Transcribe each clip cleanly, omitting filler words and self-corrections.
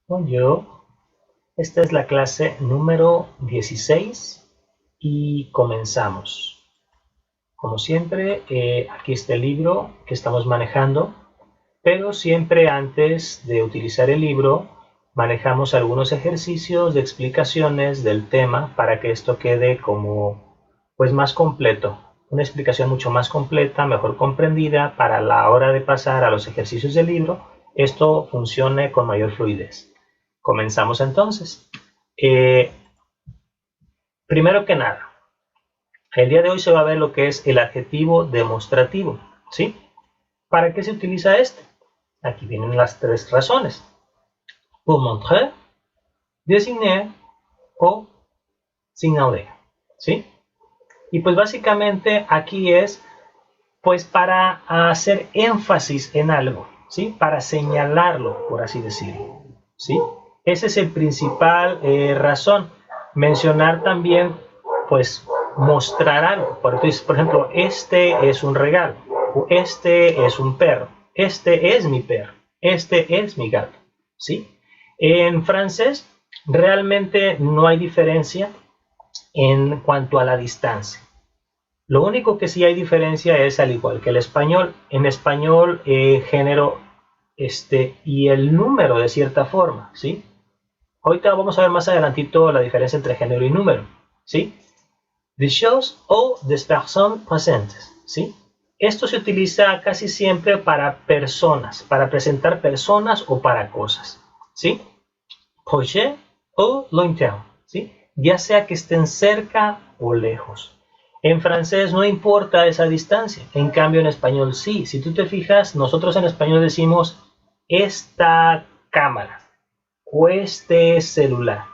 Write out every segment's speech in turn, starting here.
Bonjour, esta es la clase número 16 y comenzamos. Como siempre, aquí está el libro que estamos manejando, pero siempre antes de utilizar el libro manejamos algunos ejercicios de explicaciones del tema para que esto quede como pues más completo, una explicación mucho más completa, mejor comprendida para la hora de pasar a los ejercicios del libro, esto funcione con mayor fluidez. Comenzamos entonces. Primero que nada, el día de hoy se va a ver lo que es el adjetivo demostrativo, ¿sí? ¿Para qué se utiliza este? Aquí vienen las tres razones. Pour montrer, désigner o signaler, ¿sí? Y pues básicamente aquí es pues para hacer énfasis en algo, ¿sí? Para señalarlo, por así decirlo, ¿sí? Esa es el principal razón. Mencionar también, pues, mostrar algo. Por ejemplo, este es un regalo, o este es un perro, este es mi perro, este es mi gato, ¿sí? En francés realmente no hay diferencia en cuanto a la distancia. Lo único que sí hay diferencia es al igual que el español. En español, género y el número de cierta forma, ¿sí? Ahorita vamos a ver más adelantito la diferencia entre género y número, ¿sí? Des choses o des personnes présentes, ¿sí? Esto se utiliza casi siempre para personas, para presentar personas o para cosas, ¿sí? Proche o lointain, ¿sí? Ya sea que estén cerca o lejos. En francés no importa esa distancia, en cambio en español sí. Si tú te fijas, nosotros en español decimos esta cámara o este celular.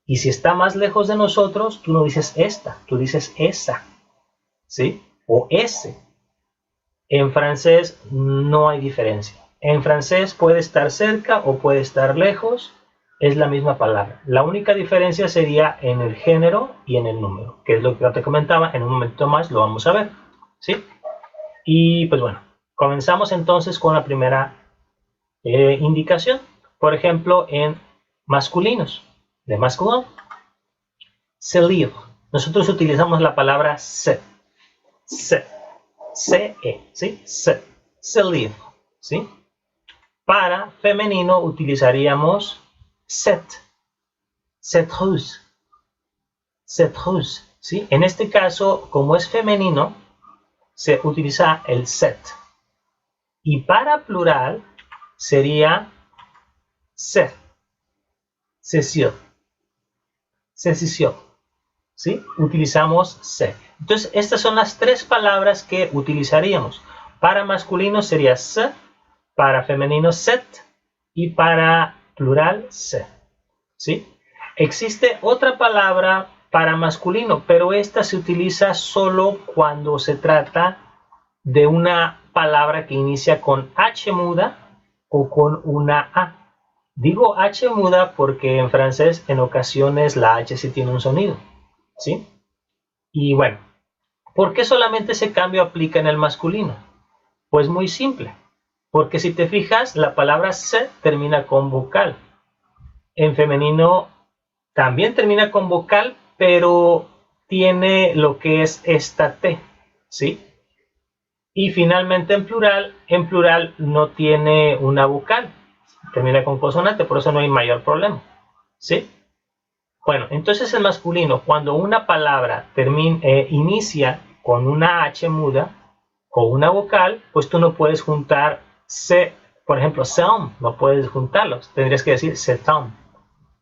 Y si está más lejos de nosotros, tú no dices esta, tú dices esa, ¿sí? O ese. En francés no hay diferencia. En francés puede estar cerca o puede estar lejos, es la misma palabra. La única diferencia sería en el género y en el número, que es lo que yo te comentaba, en un momento más lo vamos a ver, ¿sí? Y pues bueno, comenzamos entonces con la primera indicación. Por ejemplo, en masculinos, de masculino, se livre. Nosotros utilizamos la palabra se, se, ¿sí? Se livre, ¿sí? Para femenino utilizaríamos cette ruse, ¿sí? En este caso, como es femenino, se utiliza el set. Y para plural sería se, session, ¿sí? Utilizamos se. Entonces, estas son las tres palabras que utilizaríamos. Para masculino sería se, para femenino set y para plural se, ¿sí? Existe otra palabra para masculino, pero esta se utiliza solo cuando se trata de una palabra que inicia con H muda o con una A. Digo H muda porque en francés en ocasiones la H sí tiene un sonido, ¿sí? Y bueno, ¿por qué solamente ese cambio aplica en el masculino? Pues muy simple, porque si te fijas, la palabra se termina con vocal. En femenino también termina con vocal, pero tiene lo que es esta T, ¿sí? Y finalmente en plural no tiene una vocal, termina con consonante, por eso no hay mayor problema, ¿sí? Bueno, entonces el masculino, cuando una palabra inicia con una H muda o una vocal, pues tú no puedes juntar se, por ejemplo, seum, no puedes juntarlos, tendrías que decir setum,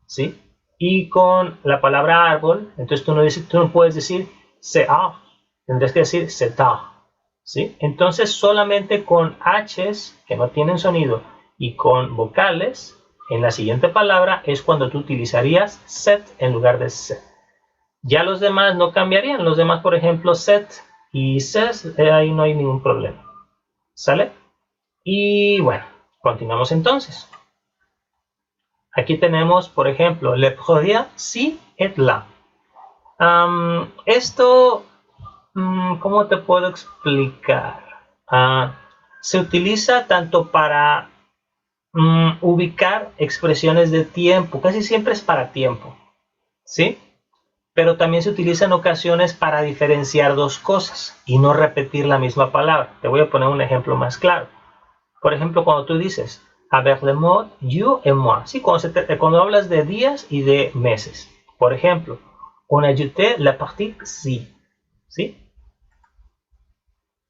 ¿sí? Y con la palabra árbol, entonces tú no puedes decir sea, tendrías que decir seta, ¿sí? Entonces solamente con H's que no tienen sonido y con vocales, en la siguiente palabra es cuando tú utilizarías set en lugar de se. Ya los demás no cambiarían, los demás por ejemplo set y ses, ahí no hay ningún problema, ¿sale? Y bueno, continuamos entonces. Aquí tenemos, por ejemplo, le produit si et la. Esto, ¿cómo te puedo explicar? Se utiliza tanto para ubicar expresiones de tiempo. Casi siempre es para tiempo, ¿sí? Pero también se utiliza en ocasiones para diferenciar dos cosas y no repetir la misma palabra. Te voy a poner un ejemplo más claro. Por ejemplo, cuando tú dices avec le mot you et moi, ¿sí? Cuando hablas de días y de meses. Por ejemplo, on a ajouté la partie si, ¿sí?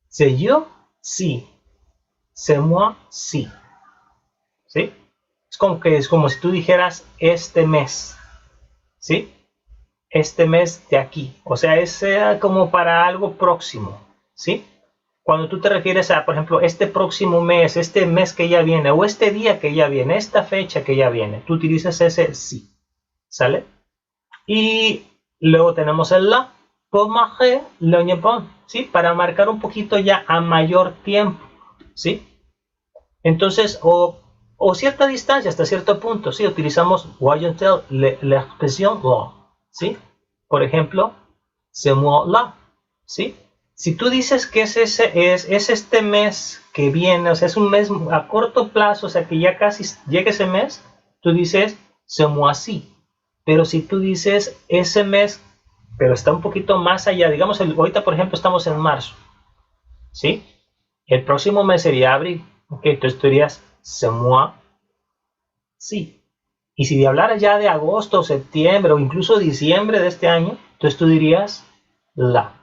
C'est yo, si. C'est moi, si. ¿Sí? Es como si tú dijeras este mes, ¿sí? Este mes de aquí. O sea, es como para algo próximo, ¿sí? Cuando tú te refieres a, por ejemplo, este próximo mes, este mes que ya viene, o este día que ya viene, esta fecha que ya viene, tú utilizas ese sí, ¿sale? Y luego tenemos el la, pour marquer le nippon, ¿sí? Para marcar un poquito ya a mayor tiempo, ¿sí? Entonces, o cierta distancia hasta cierto punto, ¿sí? Utilizamos voyons-tel la expresión la, ¿sí? Por ejemplo, c'est moi là, ¿sí? Si tú dices que es este mes que viene, o sea, es un mes a corto plazo, o sea, que ya casi llega ese mes, tú dices c'est moi-ci. Pero si tú dices ese mes, pero está un poquito más allá, digamos, ahorita, por ejemplo, estamos en marzo, ¿sí? El próximo mes sería abril, ¿ok? Entonces tú dirías c'est moi-ci. Y si hablaras ya de agosto, septiembre o incluso diciembre de este año, entonces tú dirías la.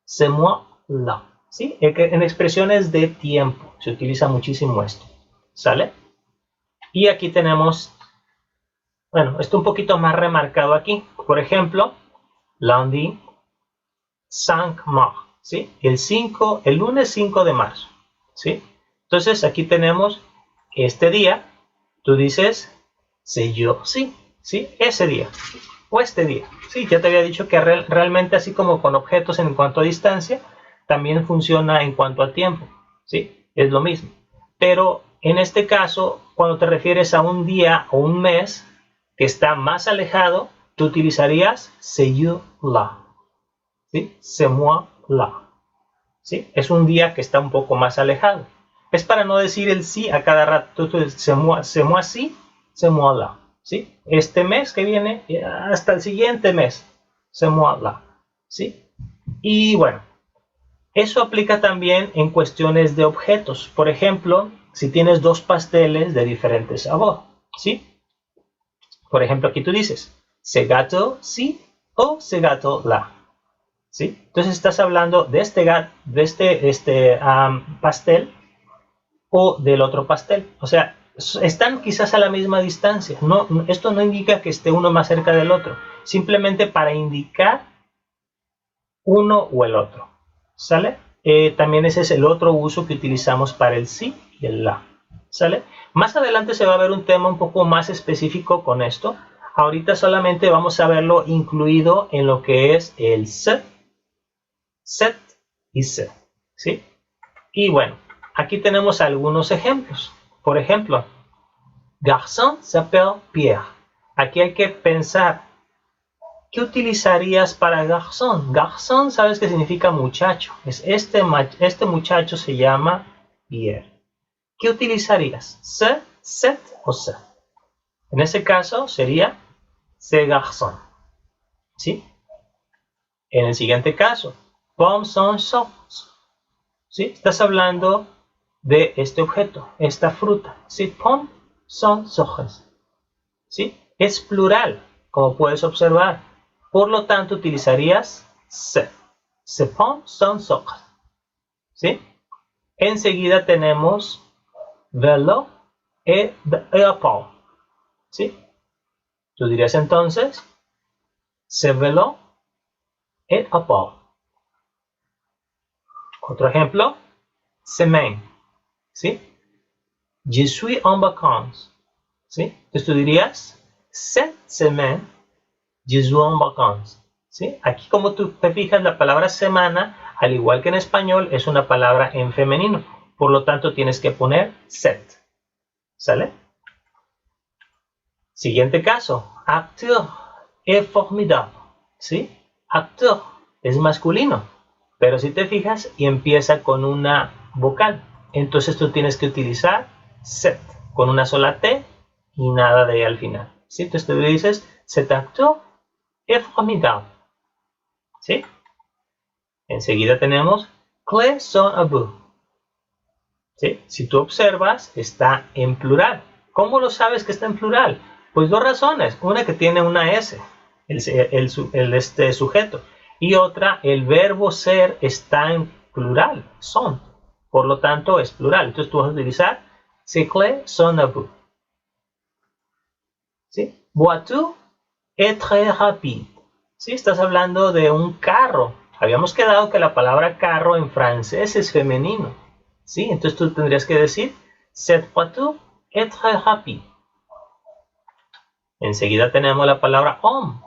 C'est moi la. ¿Sí? En expresiones de tiempo se utiliza muchísimo esto. ¿Sale? Y aquí tenemos, bueno, esto un poquito más remarcado aquí. Por ejemplo, lundi 5 mars. ¿Sí? El lunes 5 de marzo. ¿Sí? Entonces aquí tenemos este día. Tú dices c'est yo, sí, sí, ese día o este día. Sí, ya te había dicho que realmente así como con objetos en cuanto a distancia, también funciona en cuanto a tiempo, sí, es lo mismo. Pero en este caso, cuando te refieres a un día o un mes que está más alejado, tú utilizarías c'est yo là, sí, c'est moi là, sí, es un día que está un poco más alejado. Es para no decir el sí a cada rato, c'est moi sí, c'est moi là, ¿sí? Este mes que viene hasta el siguiente mes, c'est moi là, ¿sí? Y bueno, eso aplica también en cuestiones de objetos. Por ejemplo, si tienes dos pasteles de diferente sabor, ¿sí? Por ejemplo, aquí tú dices, ce gâteau sí o ce gâteau là, ¿sí? Entonces estás hablando de este pastel o del otro pastel. O sea, están quizás a la misma distancia. Esto no indica que esté uno más cerca del otro. Simplemente para indicar uno o el otro. ¿Sale? También ese es el otro uso que utilizamos para el sí y el la. ¿Sale? Más adelante se va a ver un tema un poco más específico con esto. Ahorita solamente vamos a verlo incluido en lo que es el se, set y se. ¿Sí? Y bueno, aquí tenemos algunos ejemplos. Por ejemplo, garçon s'appelle Pierre. Aquí hay que pensar, ¿qué utilizarías para garçon? Garçon, ¿sabes qué significa muchacho? Este muchacho se llama Pierre. ¿Qué utilizarías? ¿Se, set o se? En ese caso sería ce garçon. ¿Sí? En el siguiente caso, pommes sont chaudes. ¿Sí? Estás hablando de este objeto, esta fruta. ¿Sí? Pommes sont chaudes. ¿Sí? Es plural, como puedes observar. Por lo tanto, utilizarías se. Ces pommes sont chaudes. ¿Sí? Enseguida tenemos vélo et à pont. ¿Sí? Tú dirías entonces, ce vélo est à pont. Otro ejemplo, semaine. ¿Sí? Je suis en vacances. ¿Sí? Entonces tú dirías, cette semaine, je suis en vacances. ¿Sí? Aquí como tú te fijas, la palabra semana, al igual que en español, es una palabra en femenino. Por lo tanto, tienes que poner cette. ¿Sale? Siguiente caso, acteur est formidable. ¿Sí? Acteur es masculino, pero si te fijas y empieza con una vocal, entonces tú tienes que utilizar cette con una sola T y nada de E al final. ¿Sí? Entonces tú le dices, cet acteur est formidable. ¿Sí? Enseguida tenemos, clés sont à vous. ¿Sí? Si tú observas, está en plural. ¿Cómo lo sabes que está en plural? Pues dos razones. Una, que tiene una S, el sujeto. Y otra, el verbo ser está en plural, son. Por lo tanto, es plural. Entonces tú vas a utilizar ces clés sont à vous. ¿Sí? Voiture est très rapide. ¿Sí? Estás hablando de un carro. Habíamos quedado que la palabra carro en francés es femenino. ¿Sí? Entonces tú tendrías que decir cette voiture est très rapide. Enseguida tenemos la palabra homme.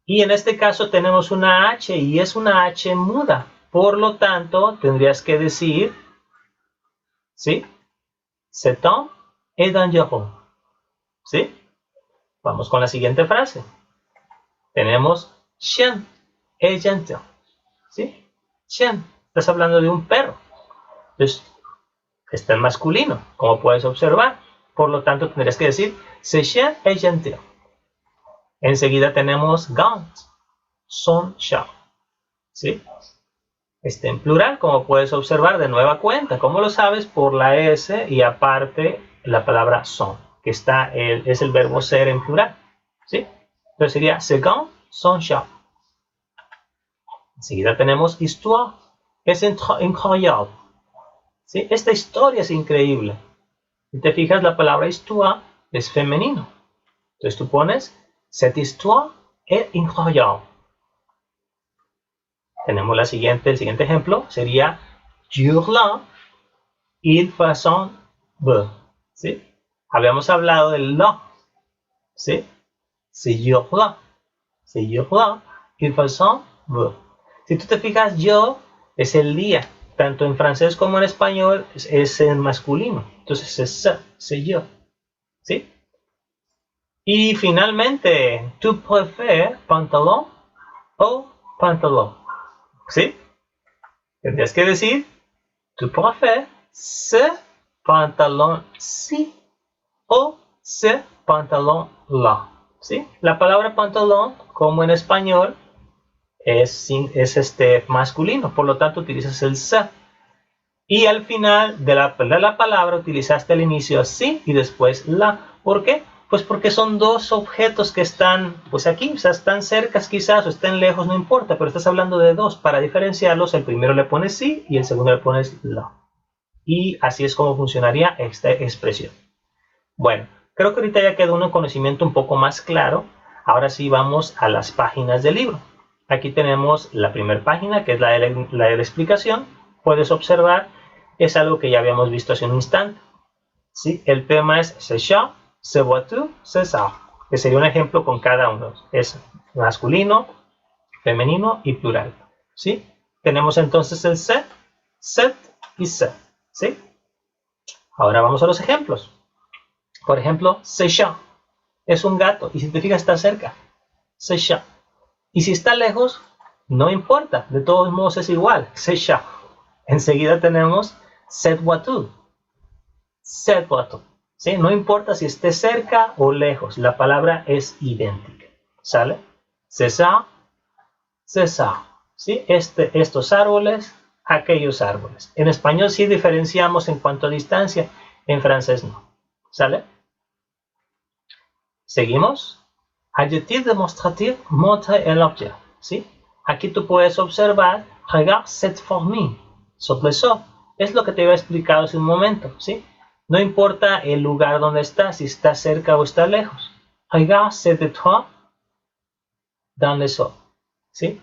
Y en este caso tenemos una H y es una H muda. Por lo tanto, tendrías que decir, ¿sí? Cet homme est dangereux. ¿Sí? Vamos con la siguiente frase. Tenemos chien est gentil. ¿Sí? Chien. Estás hablando de un perro. Entonces, está en masculino, como puedes observar. Por lo tanto, tendrías que decir ce chien est gentil. Enseguida tenemos gant, son chat. ¿Sí? Está en plural, como puedes observar de nueva cuenta. ¿Cómo lo sabes? Por la S y aparte la palabra son, que es el verbo ser en plural. ¿Sí? Entonces sería ce gant, son chat. Enseguida tenemos histoire, es incroyable. ¿Sí? Esta historia es increíble. Si te fijas, la palabra histoire es femenino. Entonces tú pones cette histoire est incroyable. Tenemos el siguiente ejemplo, sería jour-là, il faisait beau. ¿Sí? Habíamos hablado del la. ¿Sí? Ce jour-là, il faisait beau. Si tú te fijas, yo es el día. Tanto en francés como en español es en masculino. Entonces es c'est yo. ¿Sí? Y finalmente, ¿tú prefieres pantalón o pantalón? ¿Sí? Tendrías que decir, ¿tú prefieres ce pantalón-ci o ce pantalón-là? ¿Sí? La palabra pantalón, como en español, es masculino, por lo tanto utilizas el ce. Y al final de la palabra utilizaste el inicio sí y después la. ¿Por qué? Pues porque son dos objetos que están pues aquí, o sea, están cerca quizás o estén lejos, no importa, pero estás hablando de dos. Para diferenciarlos, el primero le pones sí y el segundo le pones la. Y así es como funcionaría esta expresión. Bueno, creo que ahorita ya quedó un conocimiento un poco más claro. Ahora sí vamos a las páginas del libro. Aquí tenemos la primera página, que es la de la explicación. Puedes observar, es algo que ya habíamos visto hace un instante. ¿Sí? El tema es ce chat, ce voiture, ce ça, que sería un ejemplo con cada uno. Es masculino, femenino y plural. ¿Sí? Tenemos entonces el set, set y set. ¿Sí? Ahora vamos a los ejemplos. Por ejemplo, ce chat es un gato y si te fijas está cerca. Ce chat. Y si está lejos, no importa. De todos modos es igual. Ce chat. Enseguida tenemos cette voiture. Cette voiture. ¿Sí? No importa si esté cerca o lejos. La palabra es idéntica. ¿Sale? C'est ça. C'est ça. ¿Sí? Estos árboles, aquellos árboles. En español sí diferenciamos en cuanto a distancia. En francés no. ¿Sale? Seguimos. Adjectif demostratif montre el objet. ¿Sí? Aquí tú puedes observar, regarde cette fourmi. Soplesó. Es lo que te había explicado hace un momento. ¿Sí? No importa el lugar donde está, si está cerca o está lejos. Regarde cette étoile dans le sol. ¿Sí?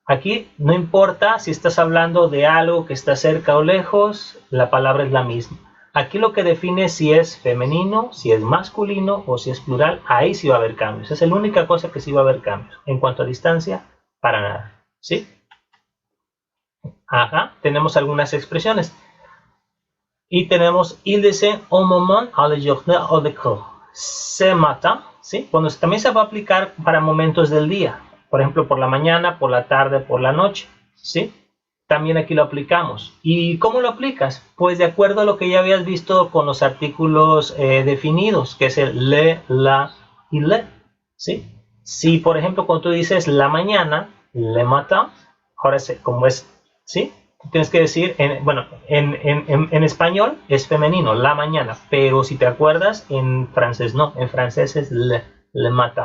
Aquí no importa si estás hablando de algo que está cerca o lejos, la palabra es la misma. Aquí lo que define si es femenino, si es masculino o si es plural, ahí sí va a haber cambios. Esa es la única cosa que sí va a haber cambios. En cuanto a distancia, para nada. ¿Sí? Ajá, tenemos algunas expresiones. Y tenemos il descend au moment à la journée au décor. Ce matin, ¿sí? Cuando también se va a aplicar para momentos del día. Por ejemplo, por la mañana, por la tarde, por la noche. ¿Sí? también aquí lo aplicamos. ¿Y cómo lo aplicas? Pues de acuerdo a lo que ya habías visto con los artículos definidos, que es el le, la y le. ¿Sí? Si, por ejemplo, cuando tú dices la mañana, le matin, ahora como es, ¿sí? Tienes que decir, bueno, en español es femenino, la mañana, pero si te acuerdas, en francés no, en francés es le matin.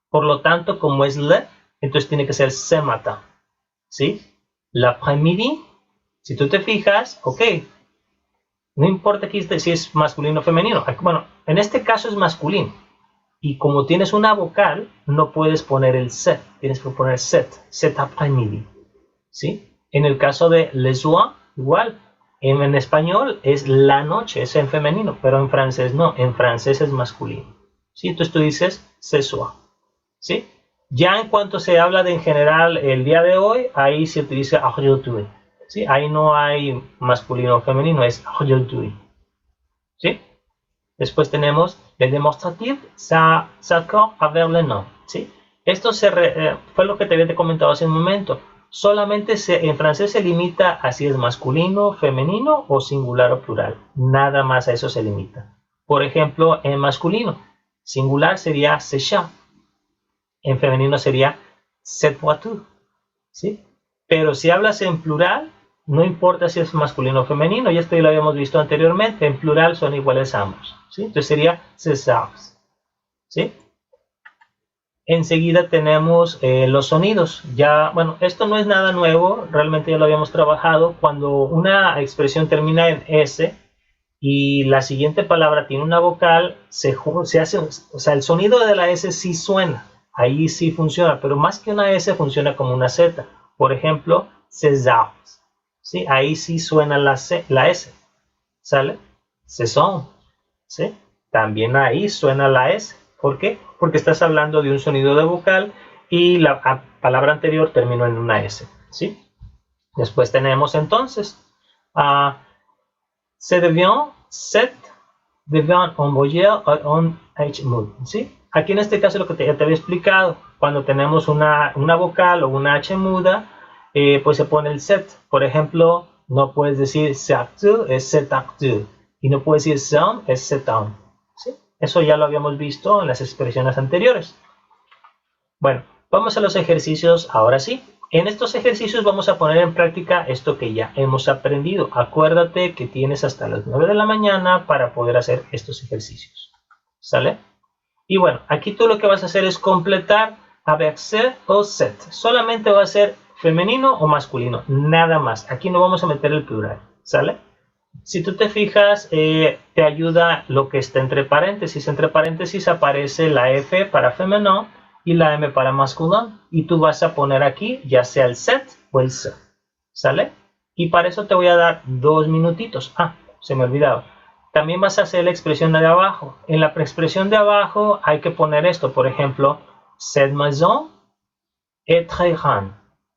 Por lo tanto, como es le, entonces tiene que ser ce matin, ¿sí? L'après-midi, si tú te fijas, ok, no importa aquí si es masculino o femenino. Bueno, en este caso es masculino. Y como tienes una vocal, no puedes poner el set, tienes que poner cet après-midi, ¿sí? En el caso de le soir, igual. En español es la noche, es en femenino, pero en francés no, en francés es masculino, ¿sí? Entonces tú dices ce soir, ¿sí? Ya en cuanto se habla de en general el día de hoy, ahí se utiliza aujourd'hui, ¿sí? Ahí no hay masculino o femenino, es aujourd'hui, ¿sí? Después tenemos el demostrative, ça s'accorde avec le nom, ¿sí? Esto fue lo que te había comentado hace un momento. Solamente en francés se limita a si es masculino, femenino o singular o plural. Nada más a eso se limita. Por ejemplo, en masculino, singular sería ce chat. En femenino sería cette voiture, ¿sí? Pero si hablas en plural, no importa si es masculino o femenino, y esto ya lo habíamos visto anteriormente, en plural son iguales ambos, ¿sí? Entonces sería ces arts, ¿sí? Enseguida tenemos los sonidos. Ya, bueno, esto no es nada nuevo, realmente ya lo habíamos trabajado. Cuando una expresión termina en S y la siguiente palabra tiene una vocal, se hace, o sea, el sonido de la S sí suena, ahí sí funciona, pero más que una S funciona como una Z. Por ejemplo, Césars, ¿sí? Ahí sí suena la S, ¿sale? Saison, ¿sí? También ahí suena la S. ¿Por qué? Porque estás hablando de un sonido de vocal y la palabra anterior terminó en una S, ¿sí? Después tenemos entonces se devient, set, devient envoyer un H-mood, ¿sí? Aquí en este caso lo que ya te había explicado, cuando tenemos una vocal o una H muda, pues se pone el set. Por ejemplo, no puedes decir c'est actu, es c'est actu. Y no puedes decir sound, es c'est on, ¿sí? Eso ya lo habíamos visto en las expresiones anteriores. Bueno, vamos a los ejercicios ahora sí. En estos ejercicios vamos a poner en práctica esto que ya hemos aprendido. Acuérdate que tienes hasta las 9 de la mañana para poder hacer estos ejercicios. ¿Sale? Y bueno, aquí tú lo que vas a hacer es completar avec ser o set. Solamente va a ser femenino o masculino, nada más. Aquí no vamos a meter el plural. ¿Sale? Si tú te fijas, te ayuda lo que está entre paréntesis. Entre paréntesis aparece la F para femenino y la M para masculino. Y tú vas a poner aquí ya sea el set o el se. ¿Sale? Y para eso te voy a dar 2 minutitos. Ah, se me olvidaba. También vas a hacer la expresión de abajo. En la expresión de abajo hay que poner esto. Por ejemplo, cette maison est très grande.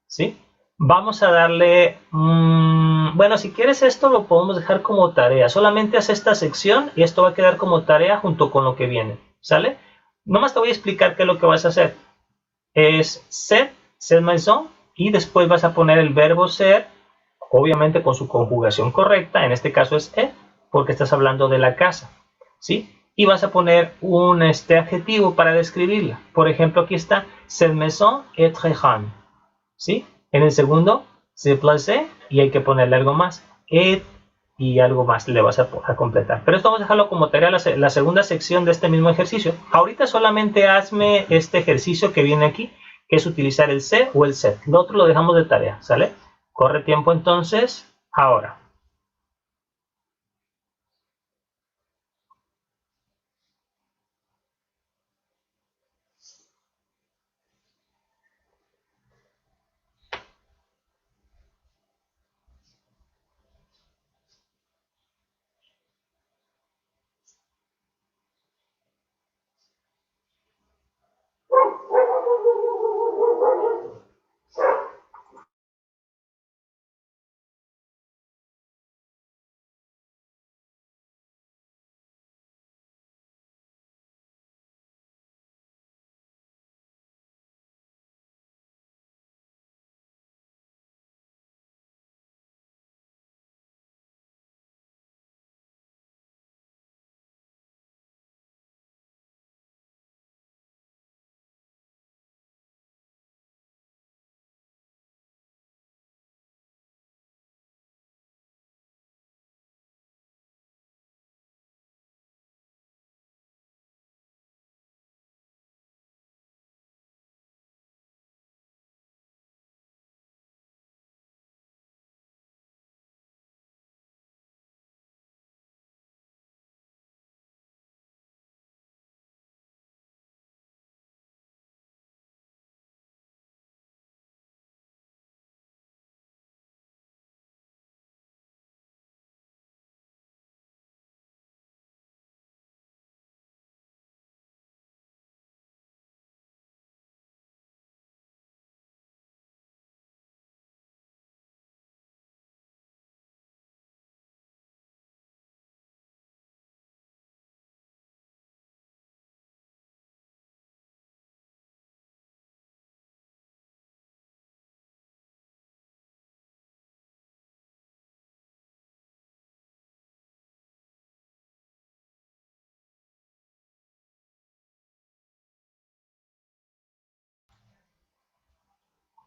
¿Sí? Vamos a darle, bueno, si quieres esto lo podemos dejar como tarea. Solamente haz esta sección y esto va a quedar como tarea junto con lo que viene. ¿Sale? Nomás te voy a explicar qué es lo que vas a hacer. Es ser maison, y después vas a poner el verbo ser, obviamente con su conjugación correcta. En este caso es porque estás hablando de la casa. ¿Sí? Y vas a poner un adjetivo para describirla. Por ejemplo, aquí está, cette maison est très grande. ¿Sí? En el segundo, se place y hay que ponerle algo más. Y algo más le vas a completar. Pero esto vamos a dejarlo como tarea la segunda sección de este mismo ejercicio. Ahorita solamente hazme este ejercicio que viene aquí, que es utilizar el se o el set. Lo otro lo dejamos de tarea, ¿sale? Corre tiempo entonces, ahora.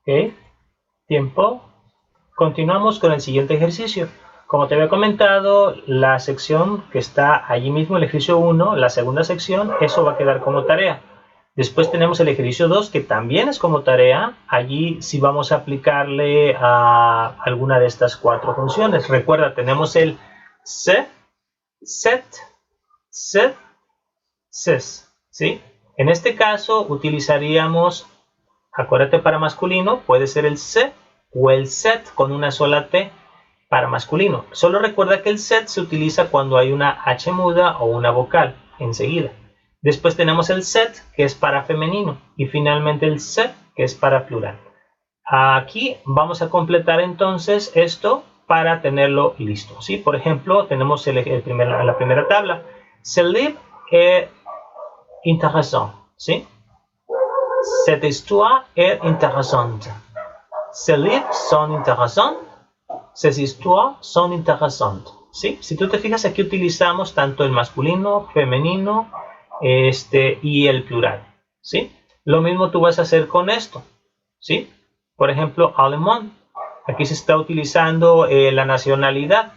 Ok, tiempo. Continuamos con el siguiente ejercicio. Como te había comentado, la sección que está allí mismo, el ejercicio 1, la segunda sección, eso va a quedar como tarea. Después tenemos el ejercicio 2, que también es como tarea. Allí sí vamos a aplicarle a alguna de estas 4 funciones. Recuerda, tenemos el set, set, ses, ¿sí? En este caso utilizaríamos, acuérdate, para masculino puede ser el se o el set con una sola T para masculino. Solo recuerda que el set se utiliza cuando hay una H muda o una vocal enseguida. Después tenemos el set, que es para femenino, y finalmente el se, que es para plural. Aquí vamos a completar entonces esto para tenerlo listo, ¿sí? Por ejemplo, tenemos la primera tabla. Ce livre est intéressant, ¿sí? Cette histoire est intéressante. Ces livres sont intéressants. Ces histoires son interesantes, ¿sí? Si tú te fijas, aquí utilizamos tanto el masculino, femenino, y el plural, ¿sí? Lo mismo tú vas a hacer con esto, ¿sí? Por ejemplo, alemán. Aquí se está utilizando la nacionalidad,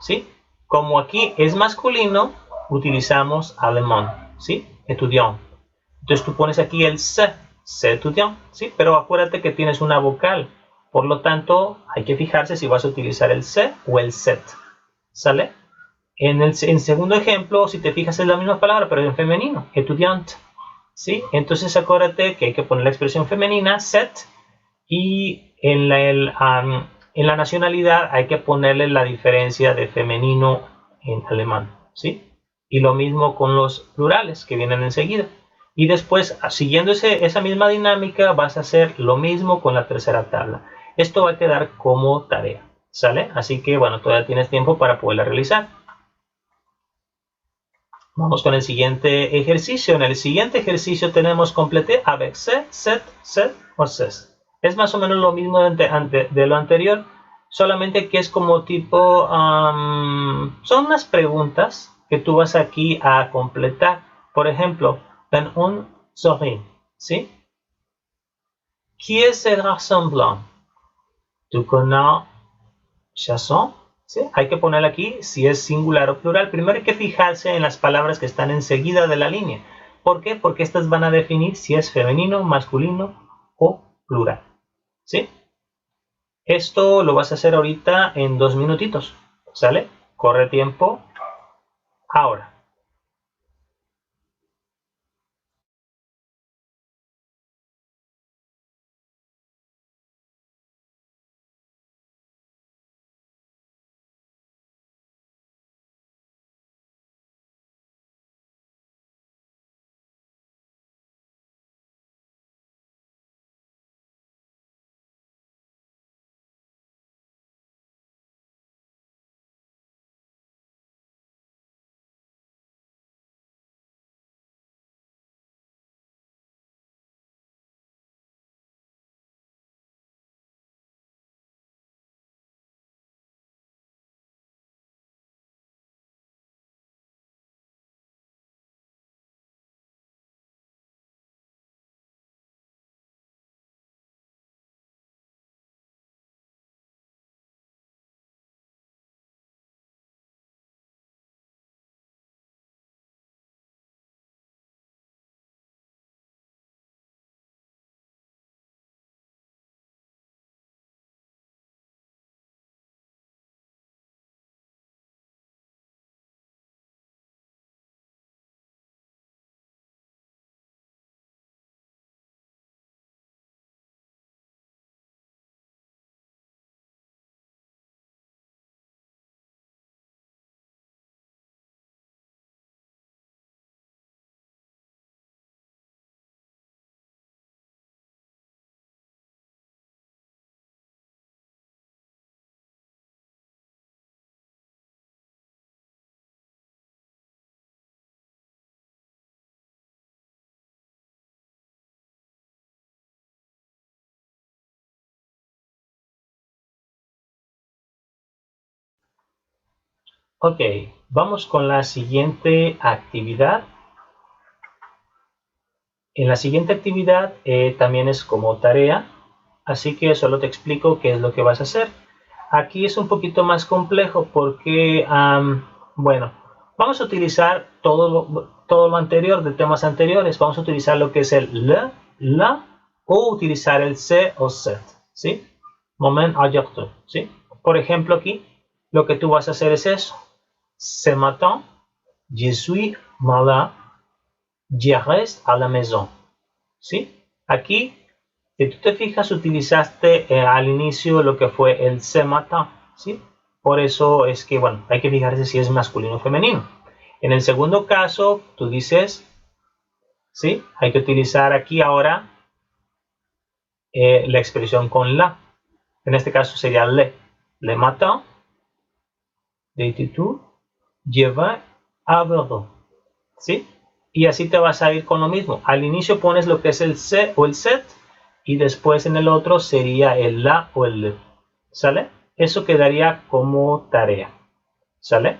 ¿sí? Como aquí es masculino, utilizamos alemán, ¿sí? Estudiant. Entonces tú pones aquí el se estudiant, ¿sí? Pero acuérdate que tienes una vocal. Por lo tanto, hay que fijarse si vas a utilizar el se o el set. ¿Sale? En segundo ejemplo, si te fijas, es la misma palabra, pero en femenino, estudiante. ¿Sí? Entonces acuérdate que hay que poner la expresión femenina, set, y en la nacionalidad hay que ponerle la diferencia de femenino en alemán. ¿Sí? Y lo mismo con los plurales que vienen enseguida. Y después, siguiendo esa misma dinámica, vas a hacer lo mismo con la tercera tabla. Esto va a quedar como tarea, ¿sale? Así que, bueno, todavía tienes tiempo para poderla realizar. Vamos con el siguiente ejercicio. En el siguiente ejercicio tenemos completé avec set, set o ses. Es más o menos lo mismo de lo anterior, solamente que es como tipo, son unas preguntas que tú vas aquí a completar. Por ejemplo, dans un sourire, ¿sí? Qui est ce garçon blanc? Tu connais Chasson, ¿sí? Hay que poner aquí si es singular o plural. Primero hay que fijarse en las palabras que están enseguida de la línea. ¿Por qué? Porque estas van a definir si es femenino, masculino o plural, ¿sí? Esto lo vas a hacer ahorita en 2 minutitos, ¿sale? Corre tiempo ahora. Ok, vamos con la siguiente actividad. En la siguiente actividad también es como tarea. así que solo te explico qué es lo que vas a hacer. Aquí es un poquito más complejo porque, bueno, vamos a utilizar todo lo anterior de temas anteriores. Vamos a utilizar lo que es el le, la, o utilizar el se o set, ¿sí? Moment adjective, ¿sí? Por ejemplo, aquí lo que tú vas a hacer es eso. Ce matin, je suis malade, je reste à la maison, ¿sí? Aquí, si tú te fijas, utilizaste al inicio lo que fue el ce matin, ¿sí? Por eso es que, bueno, hay que fijarse si es masculino o femenino. En el segundo caso, tú dices, ¿sí? Hay que utilizar aquí ahora la expresión con la. En este caso sería le. Le matin, de tú, lleva a Bordeaux, ¿sí? Y así te vas a ir con lo mismo. Al inicio pones lo que es el se o el set y después en el otro sería el la o el le, ¿sale? Eso quedaría como tarea, ¿sale?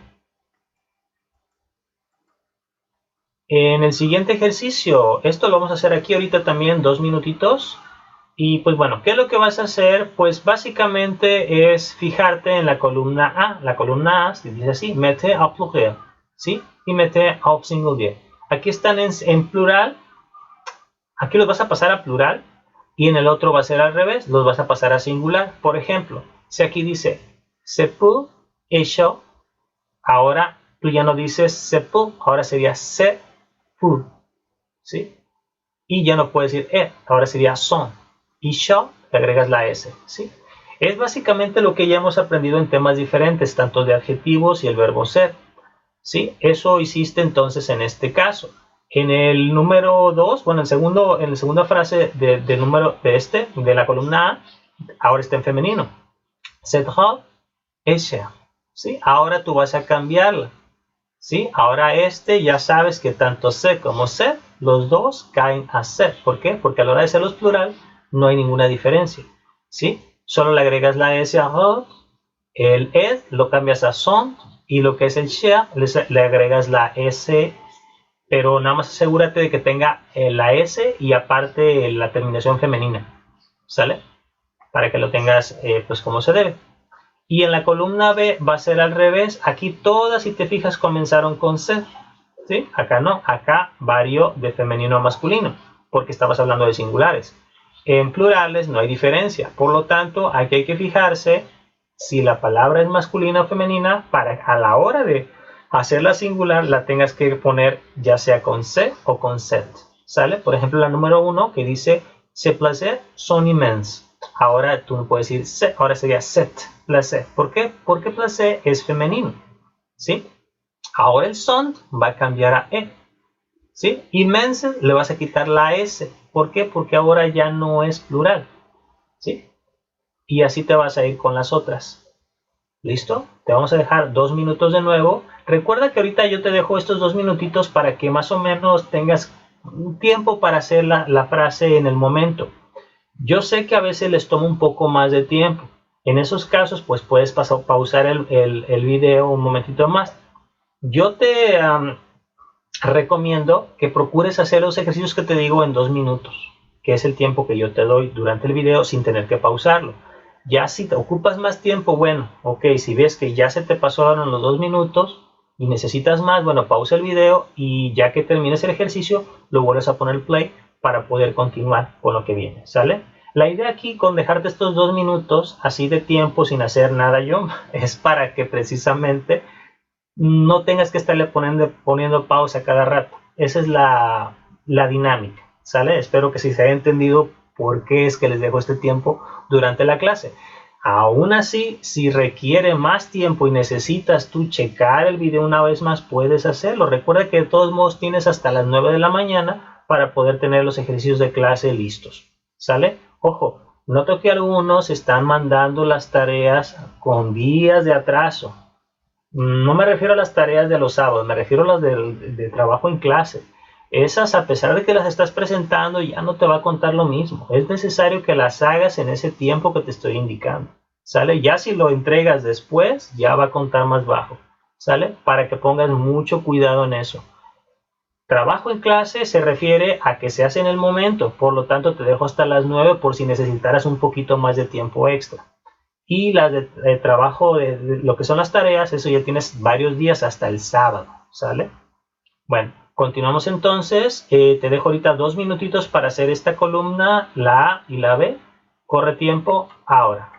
En el siguiente ejercicio, esto lo vamos a hacer aquí ahorita también 2 minutitos. Y pues bueno, ¿qué es lo que vas a hacer? Pues básicamente es fijarte en la columna A. La columna A se dice así, mete au pluriel, ¿sí? Y mete au singulier. Aquí están en plural, aquí los vas a pasar a plural y en el otro va a ser al revés, los vas a pasar a singular. Por ejemplo, si aquí dice se peut, eso, ahora tú ya no dices se peut, ahora sería se peut, ¿sí? Y ya no puedes decir ahora sería son. Y yo le agregas la S, ¿sí? Es básicamente lo que ya hemos aprendido en temas diferentes, tanto de adjetivos y el verbo ser, ¿sí? Eso hiciste entonces en este caso. En el número 2, bueno, en la segunda frase del número de la columna A, ahora está en femenino. Cette robe est chère, ¿sí? Ahora tú vas a cambiarla, ¿sí? Ahora ya sabes que tanto se como se, los dos caen a ser. ¿Por qué? Porque a la hora de hacerlos plural no hay ninguna diferencia, ¿sí? Solo le agregas la S a robe, el ed lo cambias a son y lo que es el share le agregas la S, pero nada más asegúrate de que tenga la S y aparte la terminación femenina, ¿sale? Para que lo tengas pues como se debe. Y en la columna B va a ser al revés. Aquí todas, si te fijas, comenzaron con C, ¿sí? Acá no, acá varió de femenino a masculino, porque estabas hablando de singulares. En plurales no hay diferencia, por lo tanto, aquí hay que fijarse si la palabra es masculina o femenina para a la hora de hacerla singular la tengas que poner ya sea con C o con set, ¿sale? Por ejemplo, la número 1 que dice ces plaisirs sont immenses. Ahora tú no puedes decir set, ahora sería set, placer. ¿Por qué? Porque placer es femenino, ¿sí? Ahora el sont va a cambiar a E, ¿sí? Immense le vas a quitar la S. ¿Por qué? Porque ahora ya no es plural, ¿sí? Y así te vas a ir con las otras. ¿Listo? Te vamos a dejar 2 minutos de nuevo. Recuerda que ahorita yo te dejo estos 2 minutitos para que más o menos tengas un tiempo para hacer la frase en el momento. Yo sé que a veces les toma un poco más de tiempo. En esos casos, pues puedes pausar el video un momentito más. Yo te recomiendo que procures hacer los ejercicios que te digo en 2 minutos, que es el tiempo que yo te doy durante el video sin tener que pausarlo. Ya si te ocupas más tiempo, bueno, ok, si ves que ya se te pasaron los 2 minutos y necesitas más, bueno, pausa el video y ya que termines el ejercicio, lo vuelves a poner play para poder continuar con lo que viene, ¿sale? La idea aquí con dejarte estos 2 minutos así de tiempo sin hacer nada yo, es para que precisamente no tengas que estarle poniendo pausa cada rato. Esa es la dinámica, ¿sale? Espero que sí se haya entendido por qué es que les dejo este tiempo durante la clase. Aún así, si requiere más tiempo y necesitas tú checar el video una vez más, puedes hacerlo. Recuerda que de todos modos tienes hasta las 9 de la mañana para poder tener los ejercicios de clase listos, ¿sale? Ojo, noto que algunos están mandando las tareas con días de atraso. No me refiero a las tareas de los sábados, me refiero a las de trabajo en clase. Esas, a pesar de que las estás presentando, ya no te va a contar lo mismo. Es necesario que las hagas en ese tiempo que te estoy indicando, ¿sale? Ya si lo entregas después, ya va a contar más bajo, ¿sale? Para que pongas mucho cuidado en eso. Trabajo en clase se refiere a que se hace en el momento, por lo tanto te dejo hasta las 9 por si necesitaras un poquito más de tiempo extra. Y las de trabajo, de lo que son las tareas, eso ya tienes varios días hasta el sábado, ¿sale? Bueno, continuamos entonces. Te dejo ahorita 2 minutitos para hacer esta columna, la A y la B. Corre tiempo ahora.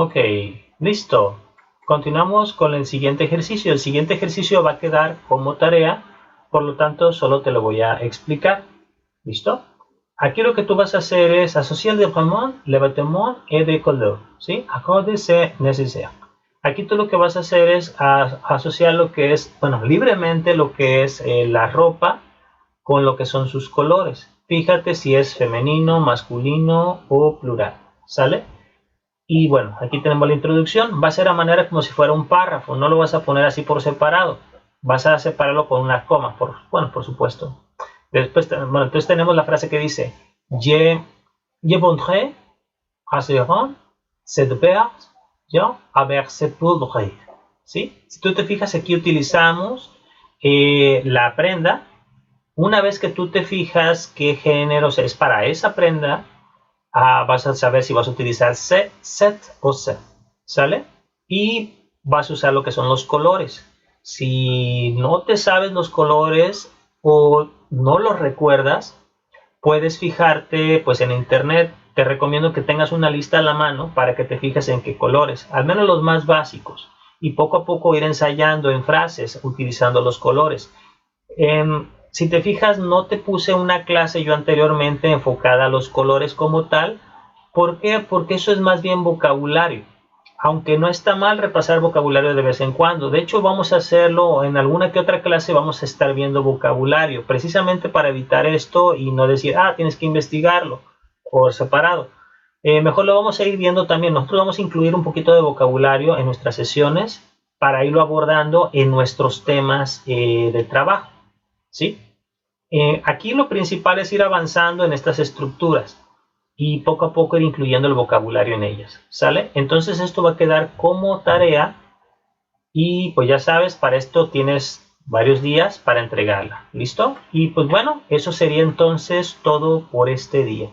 Ok, listo. Continuamos con el siguiente ejercicio. El siguiente ejercicio va a quedar como tarea, por lo tanto solo te lo voy a explicar. ¿Listo? Aquí lo que tú vas a hacer es asociar de vraiment, le vêtement et de couleur. ¿Sí? Acorde c'est nécessaire. Aquí tú lo que vas a hacer es asociar lo que es, bueno, libremente lo que es la ropa con lo que son sus colores. Fíjate si es femenino, masculino o plural. ¿Sale? Y bueno, aquí tenemos la introducción. Va a ser a manera como si fuera un párrafo. No lo vas a poner así por separado. Vas a separarlo con unas comas, por supuesto. Después, bueno, entonces tenemos la frase que dice Je voudrais rassurer cette paire avec ce poudre. ¿Sí? Si tú te fijas, aquí utilizamos la prenda. Una vez que tú te fijas qué género es para esa prenda, vas a saber si vas a utilizar set o set, ¿sale? Y vas a usar lo que son los colores. Si no te sabes los colores o no los recuerdas, puedes fijarte pues en internet. Te recomiendo que tengas una lista a la mano para que te fijes en qué colores, al menos los más básicos, y poco a poco ir ensayando en frases utilizando los colores. Si te fijas, no te puse una clase yo anteriormente enfocada a los colores como tal. ¿Por qué? Porque eso es más bien vocabulario. Aunque no está mal repasar vocabulario de vez en cuando. De hecho, vamos a hacerlo en alguna que otra clase, vamos a estar viendo vocabulario, precisamente para evitar esto y no decir, tienes que investigarlo por separado. Mejor lo vamos a ir viendo también. Nosotros vamos a incluir un poquito de vocabulario en nuestras sesiones para irlo abordando en nuestros temas de trabajo. ¿Sí? Aquí lo principal es ir avanzando en estas estructuras y poco a poco ir incluyendo el vocabulario en ellas, ¿sale? Entonces esto va a quedar como tarea y pues ya sabes, para esto tienes varios días para entregarla, ¿listo? Y pues bueno, eso sería entonces todo por este día.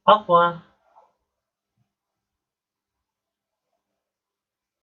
Au revoir.